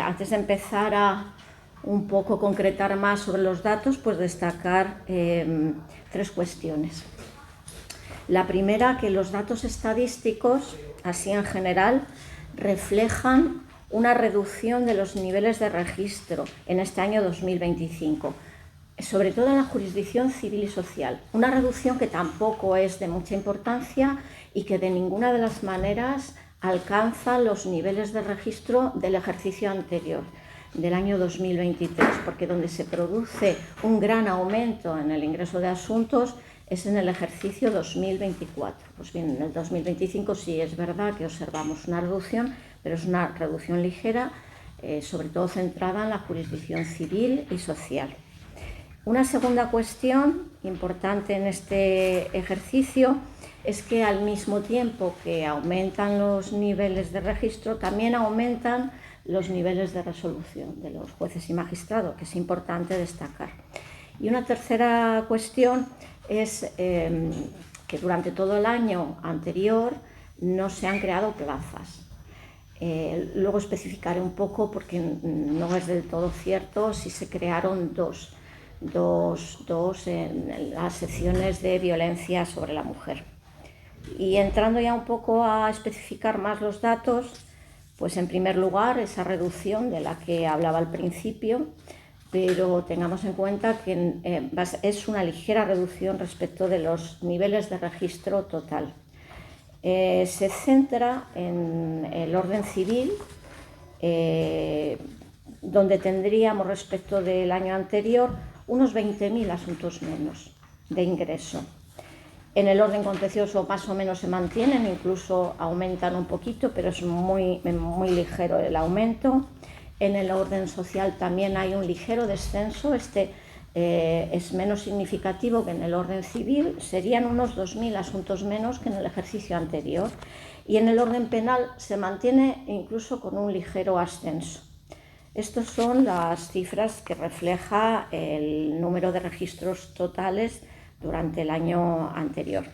Antes de empezar a un poco concretar más sobre los datos, pues destacar tres cuestiones. La primera, que los datos estadísticos, así en general, reflejan una reducción de los niveles de registro en este año 2025, sobre todo en la jurisdicción civil y social. Una reducción que tampoco es de mucha importancia y que de ninguna de las maneras alcanza los niveles de registro del ejercicio anterior, del año 2023, porque donde se produce un gran aumento en el ingreso de asuntos es en el ejercicio 2024. Pues bien, en el 2025 sí es verdad que observamos una reducción, pero es una reducción ligera, sobre todo centrada en la jurisdicción civil y social. Una segunda cuestión importante en este ejercicio es que al mismo tiempo que aumentan los niveles de registro, también aumentan los niveles de resolución de los jueces y magistrados, que es importante destacar. Y una tercera cuestión es que durante todo el año anterior no se han creado plazas. Luego especificaré un poco, porque no es del todo cierto, si se crearon dos en las secciones de violencia sobre la mujer. Y entrando ya un poco a especificar más los datos, pues en primer lugar esa reducción de la que hablaba al principio, pero tengamos en cuenta que es una ligera reducción respecto de los niveles de registro total. Se centra en el orden civil, donde tendríamos respecto del año anterior unos 20.000 asuntos menos de ingreso. En el orden contencioso más o menos se mantienen, incluso aumentan un poquito, pero es muy ligero el aumento. En el orden social también hay un ligero descenso, es menos significativo que en el orden civil, serían unos 2.000 asuntos menos que en el ejercicio anterior. Y en el orden penal se mantiene incluso con un ligero ascenso. Estas son las cifras que refleja el número de registros totales durante el año anterior.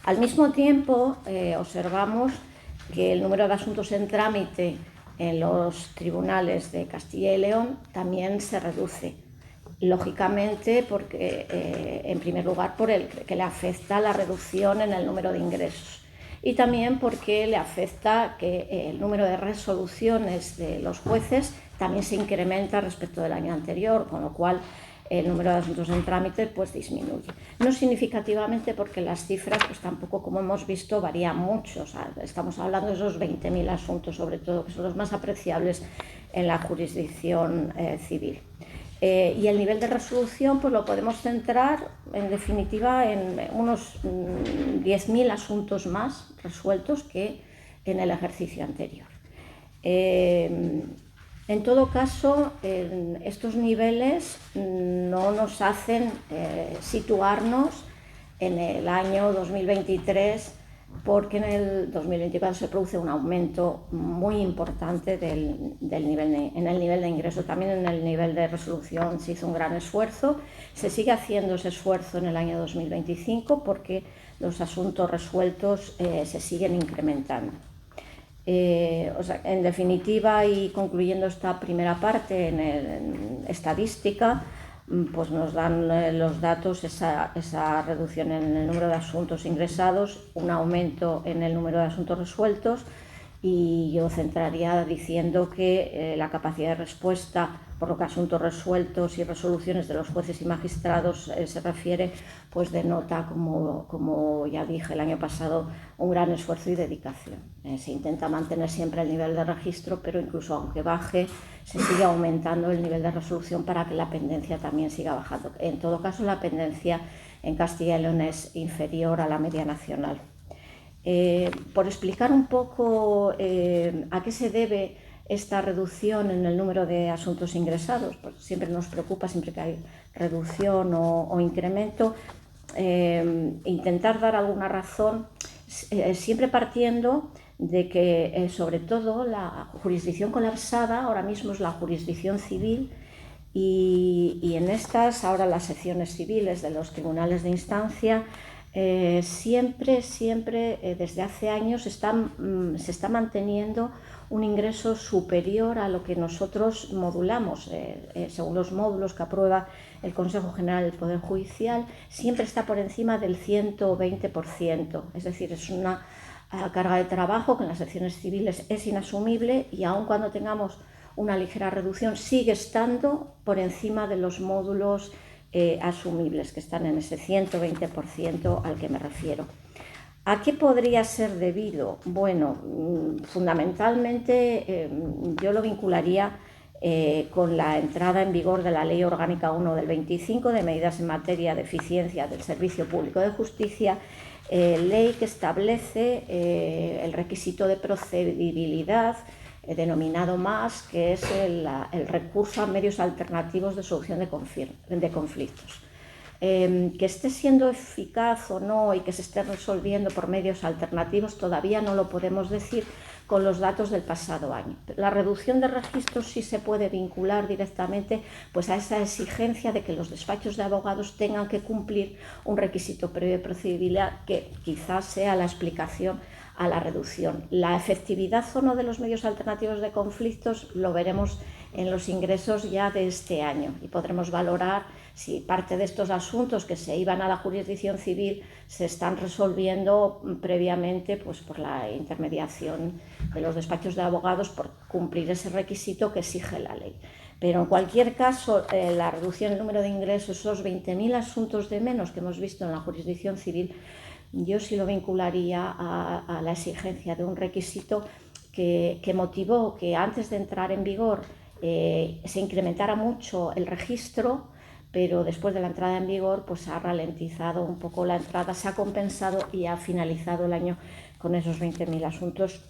Al mismo tiempo, observamos que el número de asuntos en trámite en los tribunales de Castilla y León también se reduce. Lógicamente, porque, en primer lugar, por el que le afecta la reducción en el número de ingresos, y también porque le afecta que el número de resoluciones de los jueces también se incrementa respecto del año anterior, con lo cual el número de asuntos en trámite pues disminuye. No significativamente, porque las cifras pues tampoco, como hemos visto, varían mucho. O sea, estamos hablando de esos 20.000 asuntos, sobre todo, que son los más apreciables en la jurisdicción civil. Y el nivel de resolución pues lo podemos centrar, en definitiva, en unos 10.000 asuntos más resueltos que en el ejercicio anterior. En todo caso, estos niveles no nos hacen situarnos en el año 2023, porque en el 2024 se produce un aumento muy importante en el nivel de ingreso. También en el nivel de resolución se hizo un gran esfuerzo. Se sigue haciendo ese esfuerzo en el año 2025 porque los asuntos resueltos se siguen incrementando. En definitiva, y concluyendo esta primera parte en estadística, pues nos dan los datos esa reducción en el número de asuntos ingresados, un aumento en el número de asuntos resueltos, y yo centraría diciendo que la capacidad de respuesta por lo que a asuntos resueltos y resoluciones de los jueces y magistrados se refiere, pues denota, como ya dije el año pasado, un gran esfuerzo y dedicación. Se intenta mantener siempre el nivel de registro, pero incluso aunque baje, se sigue aumentando el nivel de resolución para que la pendencia también siga bajando. En todo caso, la pendencia en Castilla y León es inferior a la media nacional. Por explicar un poco a qué se debe esta reducción en el número de asuntos ingresados, pues siempre nos preocupa, siempre que hay reducción o incremento, intentar dar alguna razón, siempre partiendo de que sobre todo la jurisdicción colapsada ahora mismo es la jurisdicción civil, y en estas ahora las secciones civiles de los tribunales de instancia siempre, desde hace años, se está manteniendo un ingreso superior a lo que nosotros modulamos, según los módulos que aprueba el Consejo General del Poder Judicial, siempre está por encima del 120%, es decir, es una carga de trabajo que en las secciones civiles es inasumible y aun cuando tengamos una ligera reducción sigue estando por encima de los módulos asumibles, que están en ese 120% al que me refiero. ¿A qué podría ser debido? Bueno, fundamentalmente yo lo vincularía con la entrada en vigor de la Ley Orgánica 1 del 25 de medidas en materia de eficiencia del Servicio Público de Justicia, ley que establece el requisito de procedibilidad denominado más, que es el recurso a medios alternativos de solución de conflictos. Que esté siendo eficaz o no y que se esté resolviendo por medios alternativos todavía no lo podemos decir con los datos del pasado año. La reducción de registros sí se puede vincular directamente pues, a esa exigencia de que los despachos de abogados tengan que cumplir un requisito previo de procedibilidad que quizás sea la explicación a la reducción. La efectividad o no de los medios alternativos de conflictos lo veremos en los ingresos ya de este año y podremos valorar si parte de estos asuntos que se iban a la jurisdicción civil se están resolviendo previamente pues, por la intermediación de los despachos de abogados por cumplir ese requisito que exige la ley. Pero en cualquier caso, la reducción del número de ingresos, esos 20.000 asuntos de menos que hemos visto en la jurisdicción civil, yo sí lo vincularía a la exigencia de un requisito que motivó que antes de entrar en vigor se incrementara mucho el registro, pero después de la entrada en vigor pues ha ralentizado un poco la entrada, se ha compensado y ha finalizado el año con esos 20.000 asuntos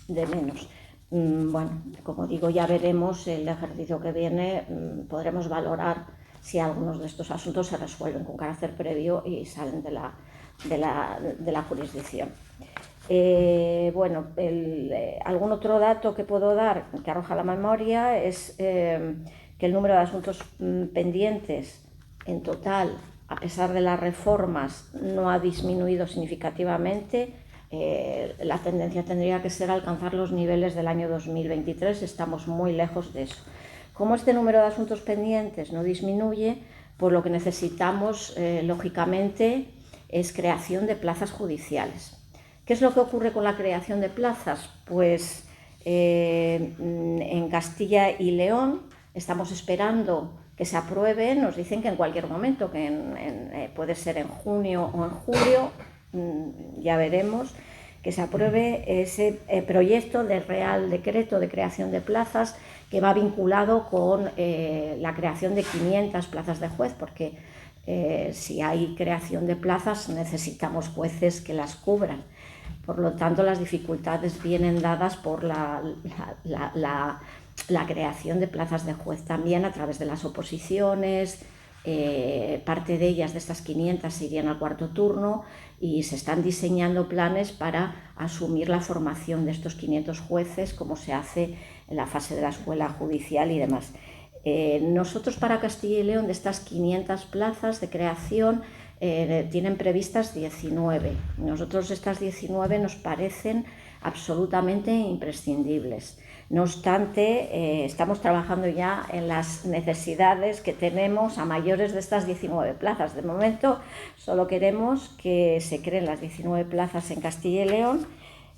de menos. Bueno, como digo, ya veremos el ejercicio que viene, podremos valorar si algunos de estos asuntos se resuelven con carácter previo y salen de la jurisdicción. Bueno, algún otro dato que puedo dar que arroja la memoria es que el número de asuntos pendientes en total, a pesar de las reformas, no ha disminuido significativamente. La tendencia tendría que ser alcanzar los niveles del año 2023, estamos muy lejos de eso. Como este número de asuntos pendientes no disminuye, pues lo que necesitamos, lógicamente, es creación de plazas judiciales. ¿Qué es lo que ocurre con la creación de plazas? Pues en Castilla y León estamos esperando que se apruebe, nos dicen que en cualquier momento, que puede ser en junio o en julio, ya veremos, que se apruebe ese proyecto de Real Decreto de creación de plazas que va vinculado con la creación de 500 plazas de juez, porque si hay creación de plazas necesitamos jueces que las cubran. Por lo tanto, las dificultades vienen dadas por la creación de plazas de juez también a través de las oposiciones. Parte de ellas, de estas 500, irían al cuarto turno y se están diseñando planes para asumir la formación de estos 500 jueces, como se hace en la fase de la escuela judicial y demás. Nosotros para Castilla y León, de estas 500 plazas de creación, tienen previstas 19. Nosotros estas 19 nos parecen absolutamente imprescindibles. No obstante, estamos trabajando ya en las necesidades que tenemos a mayores de estas 19 plazas. De momento, solo queremos que se creen las 19 plazas en Castilla y León,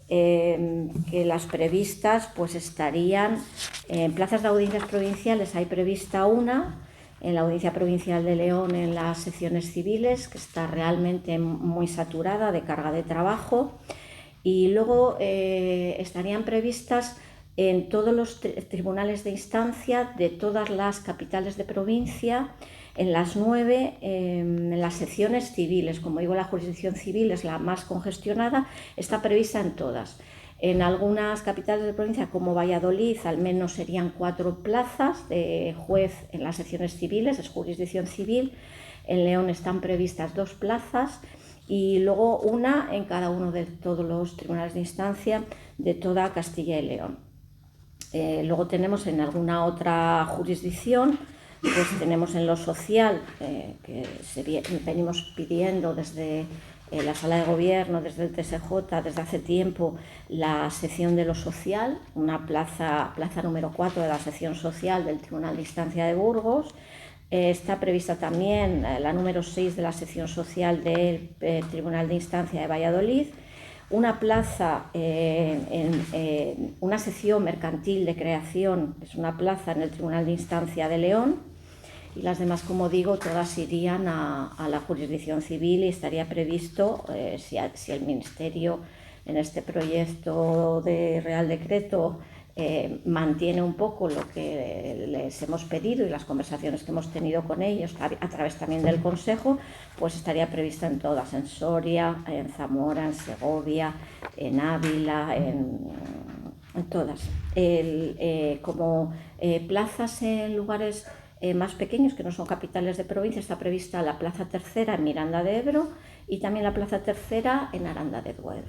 que las previstas pues estarían en plazas de audiencias provinciales. Hay prevista una en la Audiencia Provincial de León en las secciones civiles, que está realmente muy saturada de carga de trabajo, y luego estarían previstas en todos los tribunales de instancia de todas las capitales de provincia, en las 9, en las secciones civiles. Como digo, la jurisdicción civil es la más congestionada, está prevista en todas. En algunas capitales de provincia, como Valladolid, al menos serían 4 plazas de juez en las secciones civiles, es jurisdicción civil. En León están previstas 2 plazas y luego una en cada uno de todos los tribunales de instancia de toda Castilla y León. Luego tenemos en alguna otra jurisdicción, pues tenemos en lo social, que venimos pidiendo desde la Sala de Gobierno, desde el TSJ, desde hace tiempo, la sección de lo social, una plaza número 4 de la sección social del Tribunal de Instancia de Burgos. Está prevista también la número 6 de la sección social del Tribunal de Instancia de Valladolid, una plaza, una sección mercantil de creación, es una plaza en el Tribunal de Instancia de León, y las demás, como digo, todas irían a la jurisdicción civil, y estaría previsto, si el Ministerio en este proyecto de Real Decreto mantiene un poco lo que les hemos pedido y las conversaciones que hemos tenido con ellos a través también del Consejo, pues estaría prevista en todas, en Soria, en Zamora, en Segovia, en Ávila, en todas. Como plazas en lugares más pequeños, que no son capitales de provincia, está prevista la Plaza Tercera en Miranda de Ebro y también la Plaza Tercera en Aranda de Duero.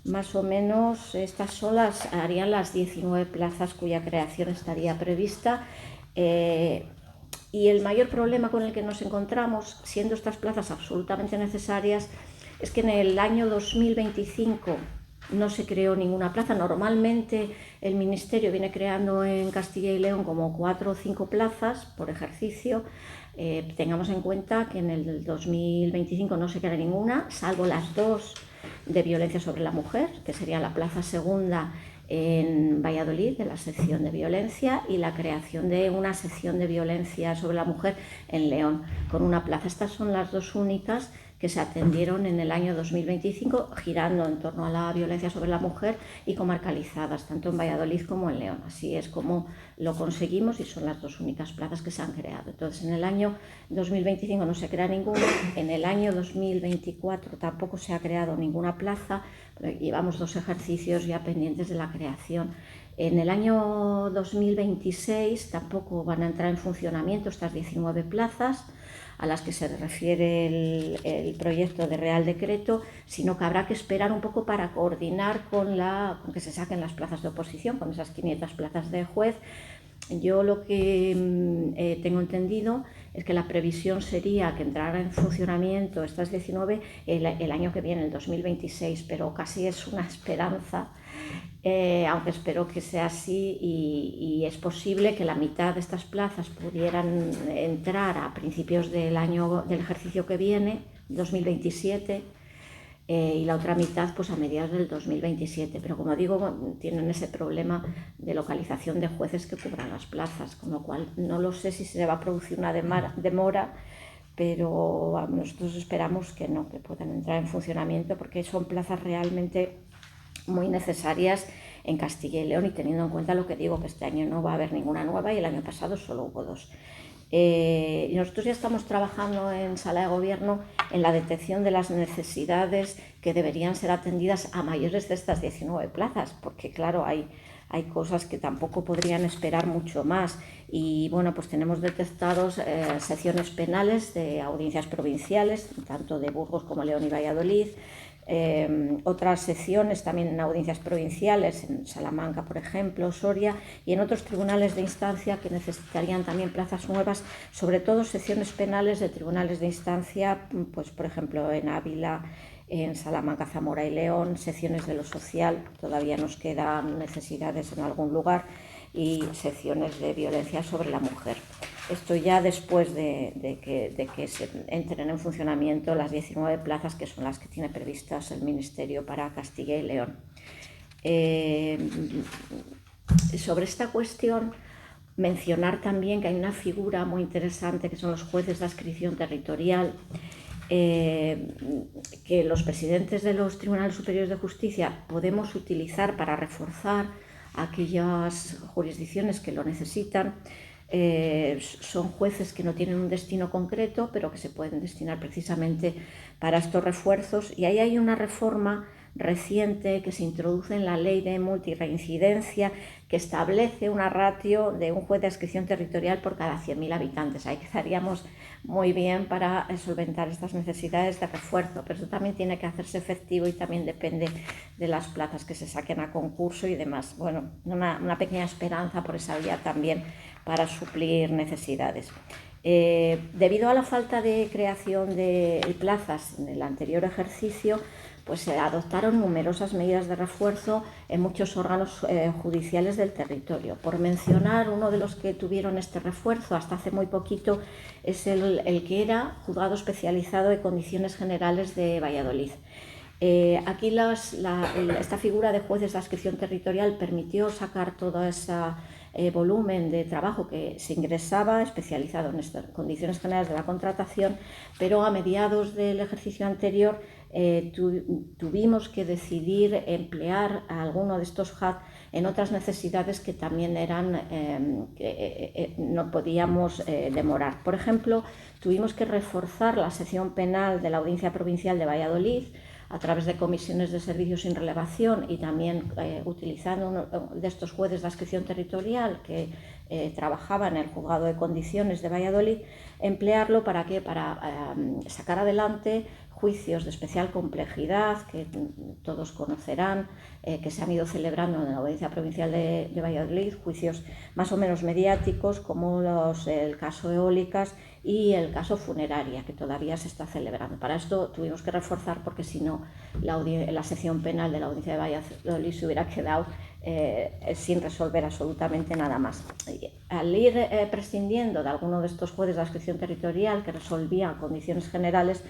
Más o menos estas solas harían las 19 plazas cuya creación estaría prevista. Y el mayor problema con el que nos encontramos, siendo estas plazas absolutamente necesarias, es que en el año 2025 no se creó ninguna plaza. Normalmente el Ministerio viene creando en Castilla y León como 4 o 5 plazas por ejercicio. Tengamos en cuenta que en el 2025 no se crea ninguna, salvo las 2 de violencia sobre la mujer, que sería la plaza segunda en Valladolid, de la sección de violencia, y la creación de una sección de violencia sobre la mujer en León, con una plaza. Estas son las 2 únicas que se atendieron en el año 2025, girando en torno a la violencia sobre la mujer y comarcalizadas, tanto en Valladolid como en León. Así es como lo conseguimos y son las 2 únicas plazas que se han creado. Entonces, en el año 2025 no se crea ninguna, en el año 2024 tampoco se ha creado ninguna plaza, pero llevamos 2 ejercicios ya pendientes de la creación. En el año 2026 tampoco van a entrar en funcionamiento estas 19 plazas a las que se refiere el proyecto de Real Decreto, sino que habrá que esperar un poco para coordinar con que se saquen las plazas de oposición, con esas 500 plazas de juez. Yo lo que tengo entendido es que la previsión sería que entrara en funcionamiento estas 19 el año que viene, el 2026, pero casi es una esperanza, aunque espero que sea así, y es posible que la mitad de estas plazas pudieran entrar a principios del ejercicio que viene, 2027, y la otra mitad pues a mediados del 2027, pero como digo, tienen ese problema de localización de jueces que cubran las plazas, con lo cual no lo sé si se va a producir una demora, pero nosotros esperamos que no, que puedan entrar en funcionamiento, porque son plazas realmente muy necesarias en Castilla y León, y teniendo en cuenta lo que digo, que este año no va a haber ninguna nueva y el año pasado solo hubo 2. Y nosotros ya estamos trabajando en Sala de Gobierno en la detección de las necesidades que deberían ser atendidas a mayores de estas 19 plazas, porque claro, hay cosas que tampoco podrían esperar mucho más. Y bueno, pues tenemos detectados secciones penales de audiencias provinciales, tanto de Burgos como León y Valladolid, otras secciones también en audiencias provinciales, en Salamanca, por ejemplo, Soria, y en otros tribunales de instancia que necesitarían también plazas nuevas, sobre todo secciones penales de tribunales de instancia, pues por ejemplo en Ávila, en Salamanca, Zamora y León, secciones de lo social, todavía nos quedan necesidades en algún lugar, y secciones de violencia sobre la mujer. Esto ya después de que se entren en funcionamiento las 19 plazas, que son las que tiene previstas el Ministerio para Castilla y León. Sobre esta cuestión, mencionar también que hay una figura muy interesante que son los jueces de adscripción territorial, que los presidentes de los Tribunales Superiores de Justicia podemos utilizar para reforzar aquellas jurisdicciones que lo necesitan. Son jueces que no tienen un destino concreto, pero que se pueden destinar precisamente para estos refuerzos, y ahí hay una reforma reciente que se introduce en la ley de multirreincidencia, que establece una ratio de un juez de adscripción territorial por cada 100.000 habitantes. Ahí quedaríamos muy bien para solventar estas necesidades de refuerzo, pero eso también tiene que hacerse efectivo y también depende de las plazas que se saquen a concurso y demás. Bueno, una pequeña esperanza por esa vía también para suplir necesidades. Debido a la falta de creación de plazas en el anterior ejercicio, pues se adoptaron numerosas medidas de refuerzo en muchos órganos judiciales del territorio. Por mencionar, uno de los que tuvieron este refuerzo hasta hace muy poquito es el que era Juzgado Especializado de Condiciones Generales de Valladolid. Aquí esta figura de jueces de adscripción territorial permitió sacar todo ese volumen de trabajo que se ingresaba especializado en estas condiciones generales de la contratación, pero a mediados del ejercicio anterior tuvimos que decidir emplear a alguno de estos JAD en otras necesidades que también no podíamos demorar. Por ejemplo, tuvimos que reforzar la sección penal de la Audiencia Provincial de Valladolid a través de comisiones de servicios sin relevación y también utilizando uno de estos jueces de adscripción territorial que trabajaba en el Juzgado de Condiciones de Valladolid, emplearlo para sacar adelante juicios de especial complejidad que todos conocerán, que se han ido celebrando en la Audiencia Provincial de Valladolid, juicios más o menos mediáticos como el caso Eólicas y el caso Funeraria, que todavía se está celebrando. Para esto tuvimos que reforzar porque si no la sección penal de la Audiencia de Valladolid se hubiera quedado sin resolver absolutamente nada más. Al ir prescindiendo de alguno de estos jueces de adscripción territorial que resolvían condiciones generales,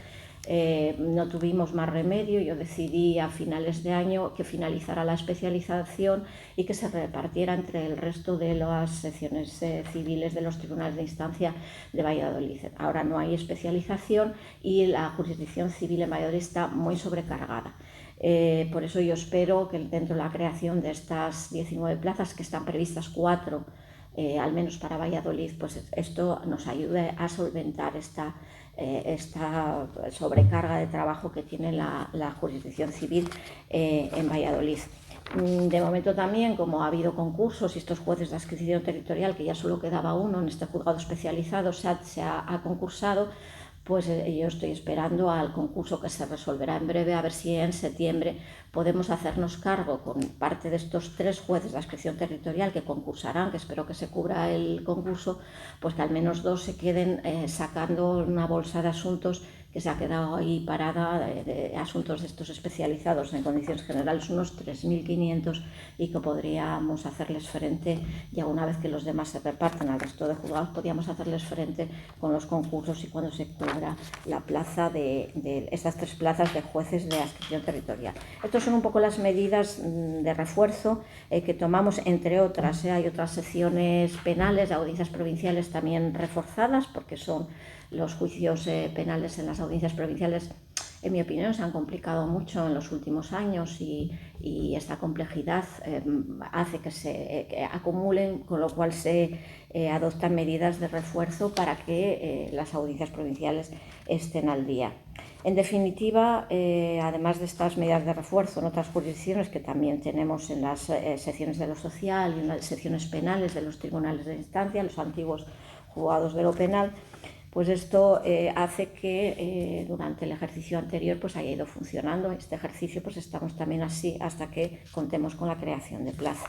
no tuvimos más remedio. Yo decidí a finales de año que finalizara la especialización y que se repartiera entre el resto de las secciones civiles de los tribunales de instancia de Valladolid. Ahora no hay especialización y la jurisdicción civil en Valladolid está muy sobrecargada. Por eso yo espero que dentro de la creación de estas 19 plazas, que están previstas 4 al menos para Valladolid, pues esto nos ayude a solventar esta sobrecarga de trabajo que tiene la jurisdicción civil en Valladolid. De momento también, como ha habido concursos y estos jueces de adscripción territorial, que ya solo quedaba uno en este juzgado especializado, se ha concursado, pues yo estoy esperando al concurso que se resolverá en breve, a ver si en septiembre podemos hacernos cargo con parte de estos 3 jueces de adscripción territorial que concursarán, que espero que se cubra el concurso, pues que al menos 2 se queden sacando una bolsa de asuntos que se ha quedado ahí parada, de asuntos de estos especializados en condiciones generales, unos 3.500, y que podríamos hacerles frente, ya una vez que los demás se reparten al resto de juzgados, podríamos hacerles frente con los concursos y cuando se cubra la plaza de estas 3 plazas de jueces de adscripción territorial. Estas son un poco las medidas de refuerzo que tomamos, entre otras. Hay otras secciones penales de audiencias provinciales también reforzadas, porque son los juicios penales en las audiencias provinciales, en mi opinión, se han complicado mucho en los últimos años y esta complejidad hace que se acumulen, con lo cual se adoptan medidas de refuerzo para que las audiencias provinciales estén al día. En definitiva, además de estas medidas de refuerzo en otras jurisdicciones que también tenemos en las secciones de lo social y en las secciones penales de los tribunales de instancia, los antiguos juzgados de lo penal, pues esto hace que durante el ejercicio anterior pues haya ido funcionando. Este ejercicio pues estamos también así hasta que contemos con la creación de plaza.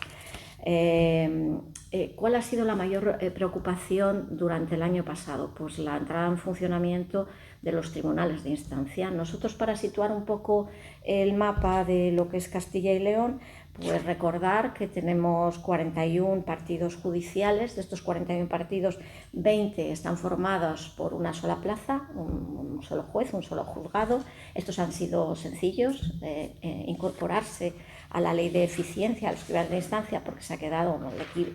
¿Cuál ha sido la mayor preocupación durante el año pasado? Pues la entrada en funcionamiento de los tribunales de instancia. Nosotros, para situar un poco el mapa de lo que es Castilla y León, pues recordar que tenemos 41 partidos judiciales. De estos 41 partidos, 20 están formados por una sola plaza, un solo juez, un solo juzgado. Estos han sido sencillos de incorporarse a la ley de eficiencia, a los tribunales de instancia, porque se ha quedado,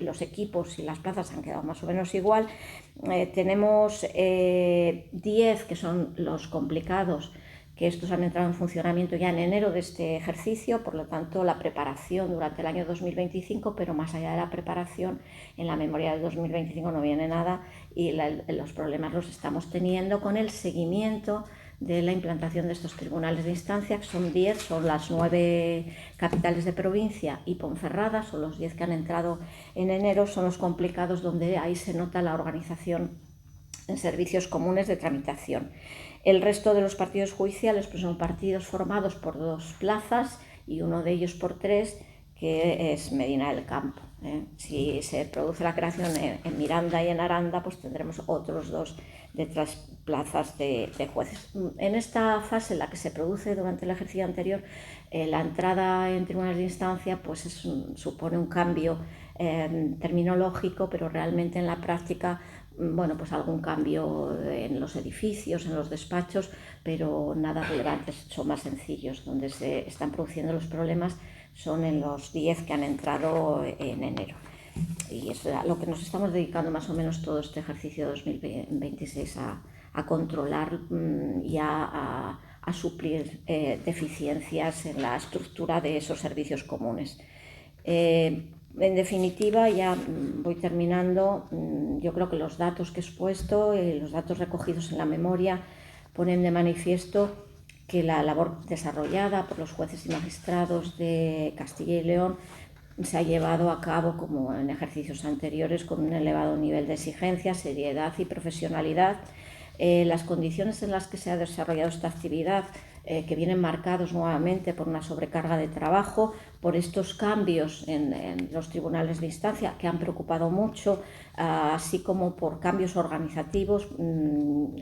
los equipos y las plazas han quedado más o menos igual. Tenemos 10 que son los complicados, que estos han entrado en funcionamiento ya en enero de este ejercicio, por lo tanto la preparación durante el año 2025, pero más allá de la preparación, en la memoria del 2025 no viene nada y los problemas los estamos teniendo con el seguimiento de la implantación de estos tribunales de instancia, que son 10, son las 9 capitales de provincia y Ponferrada, son los 10 que han entrado en enero, son los complicados donde ahí se nota la organización en servicios comunes de tramitación. El resto de los partidos judiciales pues son partidos formados por 2 plazas y uno de ellos por 3, que es Medina del Campo. Si se produce la creación en Miranda y en Aranda, pues tendremos otros 2 de 3 plazas de jueces. En esta fase en la que se produce durante el ejercicio anterior, la entrada en tribunales de instancia pues supone un cambio terminológico, pero realmente en la práctica, bueno, pues algún cambio en los edificios, en los despachos, pero nada relevante, son más sencillos. Donde se están produciendo los problemas son en los 10 que han entrado en enero. Y es a lo que nos estamos dedicando más o menos todo este ejercicio 2026, a controlar y a suplir deficiencias en la estructura de esos servicios comunes. En definitiva, ya voy terminando. Yo creo que los datos que he expuesto, los datos recogidos en la memoria, ponen de manifiesto que la labor desarrollada por los jueces y magistrados de Castilla y León se ha llevado a cabo, como en ejercicios anteriores, con un elevado nivel de exigencia, seriedad y profesionalidad. Las condiciones en las que se ha desarrollado esta actividad, que vienen marcados nuevamente por una sobrecarga de trabajo, por estos cambios en los tribunales de instancia que han preocupado mucho, así como por cambios organizativos,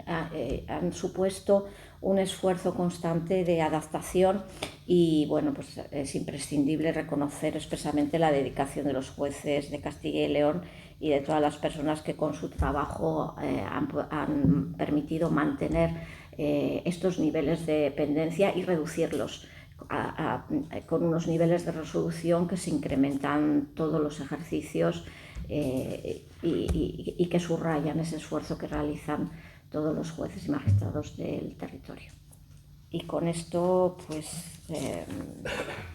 han supuesto un esfuerzo constante de adaptación. Y bueno, pues es imprescindible reconocer expresamente la dedicación de los jueces de Castilla y León y de todas las personas que con su trabajo han permitido mantener estos niveles de dependencia y reducirlos con unos niveles de resolución que se incrementan todos los ejercicios y que subrayan ese esfuerzo que realizan todos los jueces y magistrados del territorio. Y con esto pues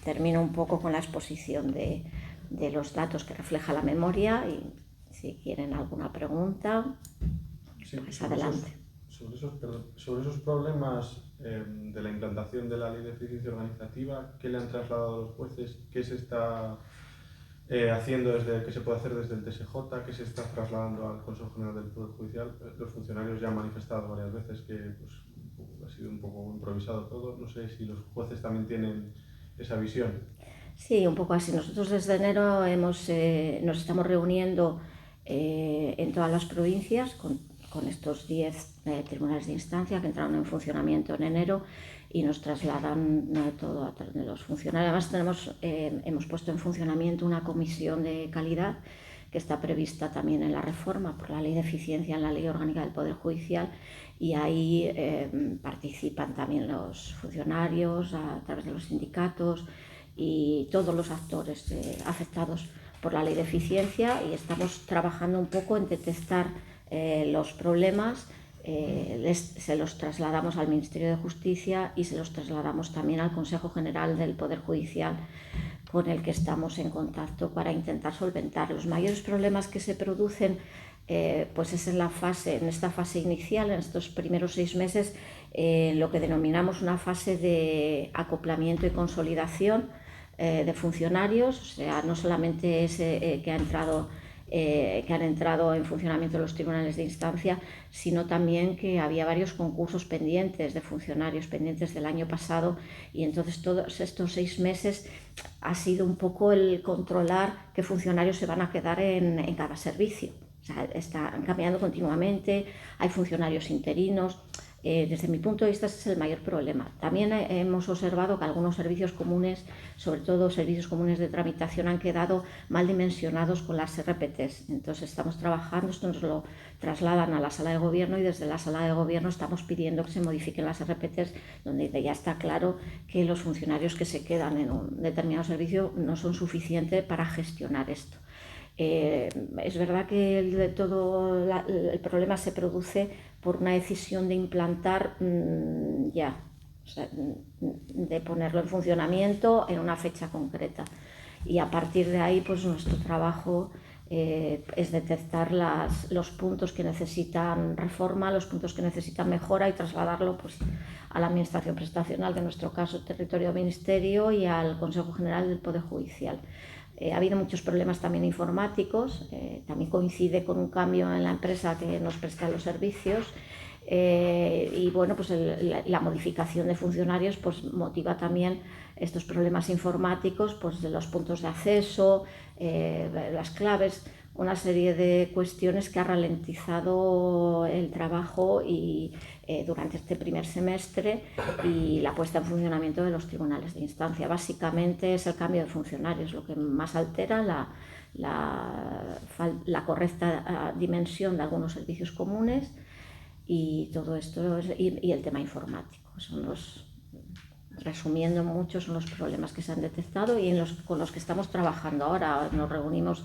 termino un poco con la exposición de los datos que refleja la memoria, y si quieren alguna pregunta, sí, pues adelante. Sobre esos problemas de la implantación de la Ley de Eficiencia Organizativa, ¿qué le han trasladado a los jueces? ¿Qué se está haciendo qué se puede hacer desde el TSJ? ¿Qué se está trasladando al Consejo General del Poder Judicial? Los funcionarios ya han manifestado varias veces que pues, ha sido un poco improvisado todo. No sé si los jueces también tienen esa visión. Sí, un poco así. Nosotros desde enero nos estamos reuniendo en todas las provincias con estos 10 tribunales de instancia que entraron en funcionamiento en enero, y nos trasladan todo a través de los funcionarios. Además hemos puesto en funcionamiento una comisión de calidad que está prevista también en la reforma por la Ley de Eficiencia en la Ley Orgánica del Poder Judicial, y ahí participan también los funcionarios a través de los sindicatos y todos los actores afectados por la Ley de Eficiencia, y estamos trabajando un poco en detectar los problemas. Se los trasladamos al Ministerio de Justicia y se los trasladamos también al Consejo General del Poder Judicial, con el que estamos en contacto para intentar solventar. Los mayores problemas que se producen pues es en esta fase inicial, en estos primeros 6 meses, lo que denominamos una fase de acoplamiento y consolidación de funcionarios. O sea, no solamente es que han entrado en funcionamiento los tribunales de instancia, sino también que había varios concursos pendientes de funcionarios pendientes del año pasado, y entonces todos estos 6 meses ha sido un poco el controlar qué funcionarios se van a quedar en cada servicio. O sea, están cambiando continuamente, hay funcionarios interinos. Desde mi punto de vista, ese es el mayor problema. También hemos observado que algunos servicios comunes, sobre todo servicios comunes de tramitación, han quedado mal dimensionados con las RPTs. Entonces estamos trabajando, esto nos lo trasladan a la sala de gobierno, y desde la sala de gobierno estamos pidiendo que se modifiquen las RPTs, donde ya está claro que los funcionarios que se quedan en un determinado servicio no son suficientes para gestionar esto. Es verdad que el problema se produce por una decisión de implantar o sea, de ponerlo en funcionamiento en una fecha concreta, y a partir de ahí pues nuestro trabajo es detectar los puntos que necesitan reforma, los puntos que necesitan mejora, y trasladarlo pues a la Administración Prestacional, que en nuestro caso Territorio Ministerio, y al Consejo General del Poder Judicial. Ha habido muchos problemas también informáticos, también coincide con un cambio en la empresa que nos presta los servicios, Y bueno, pues la modificación de funcionarios pues motiva también estos problemas informáticos, pues de los puntos de acceso, las claves, una serie de cuestiones que ha ralentizado el trabajo y, durante este primer semestre, y la puesta en funcionamiento de los tribunales de instancia. Básicamente es el cambio de funcionarios lo que más altera la correcta dimensión de algunos servicios comunes, y todo esto y el tema informático. Resumiendo mucho, son los problemas que se han detectado y con los que estamos trabajando ahora. Nos reunimos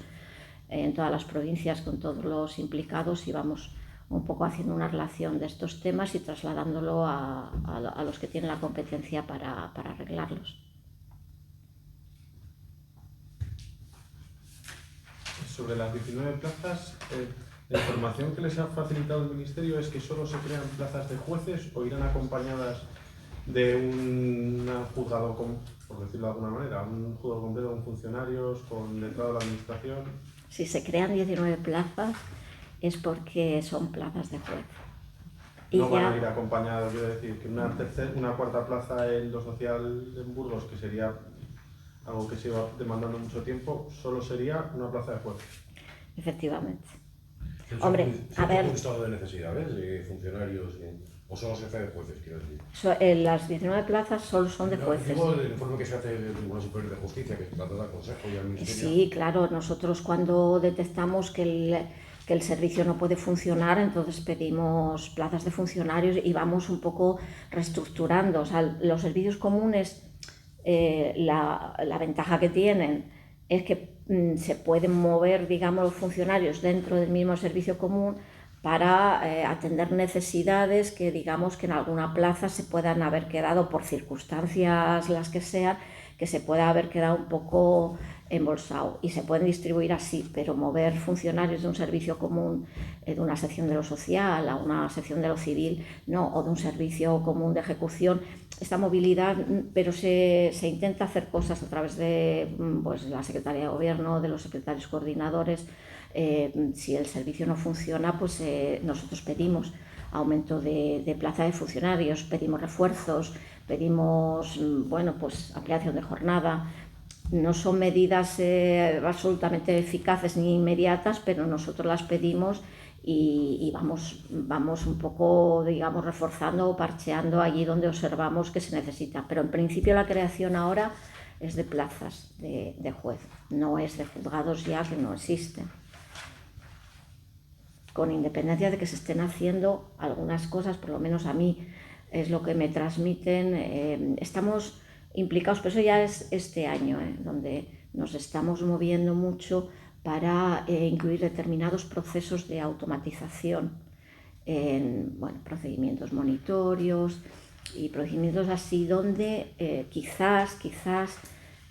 en todas las provincias con todos los implicados y vamos un poco haciendo una relación de estos temas y trasladándolo a los que tienen la competencia para arreglarlos. Sobre las 19 plazas, la información que les ha facilitado el Ministerio es que solo se crean plazas de jueces o irán acompañadas de un juzgado, por decirlo de alguna manera, un juzgado completo con funcionarios, con letrado de la administración. Si se crean 19 plazas es porque son plazas de juez. Y no van a ir acompañados, quiero decir, que una cuarta plaza en lo social en Burgos, que sería algo que se iba demandando mucho tiempo, solo sería una plaza de juez. Efectivamente. Hombre, a ver... ¿Un estado de necesidades de funcionarios o solo se hace de jueces, quiero decir? Las 19 plazas solo son de jueces. Digo el informe que se hace del Tribunal Superior de Justicia, que se trata del Consejo y al Ministerio. Sí, claro, nosotros cuando detectamos que el servicio no puede funcionar, entonces pedimos plazas de funcionarios y vamos un poco reestructurando. O sea, los servicios comunes, la ventaja que tienen es que se pueden mover, digamos, los funcionarios dentro del mismo servicio común para atender necesidades que, digamos, que en alguna plaza se puedan haber quedado, por circunstancias las que sean, que se pueda haber quedado un poco embolsado, y se pueden distribuir así, pero mover funcionarios de un servicio común, de una sección de lo social a una sección de lo civil, no, o de un servicio común de ejecución, esta movilidad, pero se intenta hacer cosas a través de pues, la Secretaría de Gobierno, de los secretarios coordinadores. Si el servicio no funciona, pues nosotros pedimos aumento de plaza de funcionarios, pedimos refuerzos, pedimos bueno, pues ampliación de jornada. No son medidas absolutamente eficaces ni inmediatas, pero nosotros las pedimos y vamos un poco, digamos, reforzando o parcheando allí donde observamos que se necesita. Pero en principio la creación ahora es de plazas de juez, no es de juzgados ya, que no existen. Con independencia de que se estén haciendo algunas cosas, por lo menos a mí es lo que me transmiten, estamos implicados, pero eso ya es este año, donde nos estamos moviendo mucho para incluir determinados procesos de automatización en procedimientos monitorios y procedimientos así, donde quizás,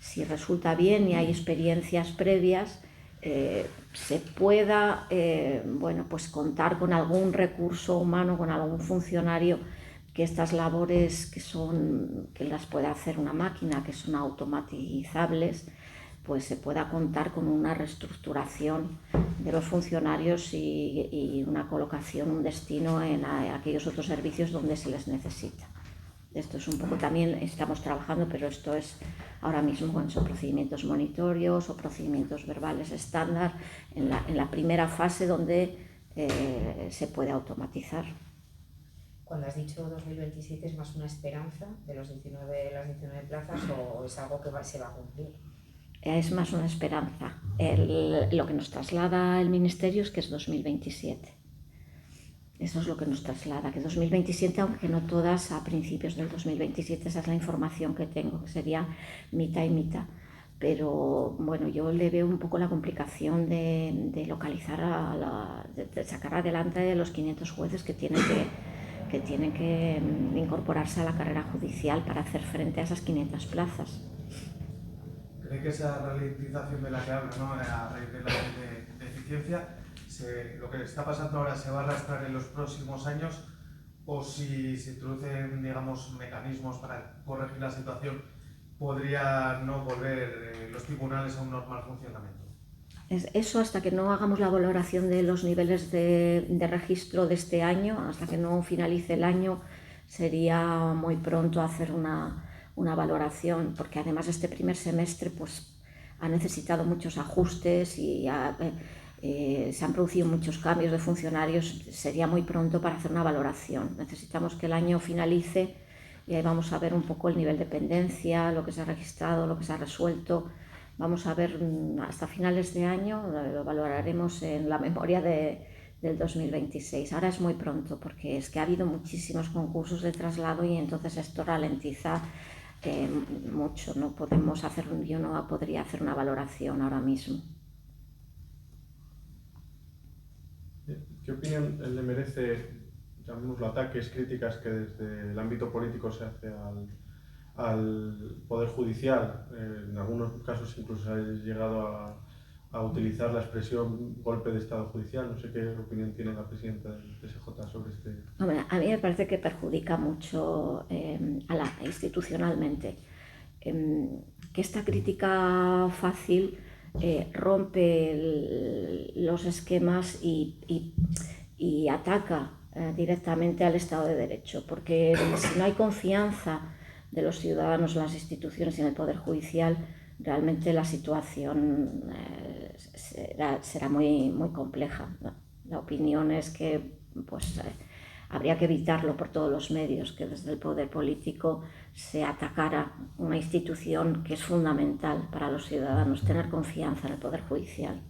si resulta bien y hay experiencias previas, se pueda pues contar con algún recurso humano, con algún funcionario, que estas labores que las pueda hacer una máquina, que son automatizables, pues se pueda contar con una reestructuración de los funcionarios y una colocación, un destino en aquellos otros servicios donde se les necesita. Esto es un poco, también estamos trabajando, pero esto es ahora mismo en procedimientos monitorios o procedimientos verbales estándar, en la primera fase donde se puede automatizar. Cuando has dicho 2027, ¿es más una esperanza de las 19 plazas o es algo que se va a cumplir? Es más una esperanza. Lo que nos traslada el Ministerio es que es 2027. Eso es lo que nos traslada, que 2027, aunque no todas a principios del 2027, esa es la información que tengo, que sería mitad y mitad. Pero bueno, yo le veo un poco la complicación de localizar, de sacar adelante los 500 jueces que tienen que incorporarse a la carrera judicial para hacer frente a esas 500 plazas. ¿Cree que esa ralentización de la que habla, ¿no? A raíz de la ley de eficiencia, lo que está pasando ahora se va a arrastrar en los próximos años, o si se introducen, digamos, mecanismos para corregir la situación, podría no volver los tribunales a un normal funcionamiento? Eso hasta que no hagamos la valoración de los niveles de registro de este año, hasta que no finalice el año, sería muy pronto hacer una valoración, porque además este primer semestre pues, ha necesitado muchos ajustes y se han producido muchos cambios de funcionarios. Sería muy pronto para hacer una valoración. Necesitamos que el año finalice y ahí vamos a ver un poco el nivel de pendencia, lo que se ha registrado, lo que se ha resuelto. Vamos a ver hasta finales de año, lo valoraremos en la memoria del 2026. Ahora es muy pronto porque es que ha habido muchísimos concursos de traslado y entonces esto ralentiza mucho. Yo no podría hacer una valoración ahora mismo. ¿Qué opinión le merece, llamémoslo, ataques, críticas que desde el ámbito político se hace al Poder Judicial? En algunos casos incluso ha llegado a utilizar la expresión golpe de Estado judicial. No sé qué opinión tiene la presidenta del TSJ sobre este. Hombre, a mí me parece que perjudica mucho institucionalmente. Que esta crítica fácil rompe los esquemas y ataca directamente al Estado de Derecho, porque si no hay confianza de los ciudadanos en las instituciones y en el Poder Judicial, realmente la situación será muy, muy compleja. La opinión es que habría que evitarlo por todos los medios, que desde el poder político se atacara una institución que es fundamental para los ciudadanos, tener confianza en el Poder Judicial.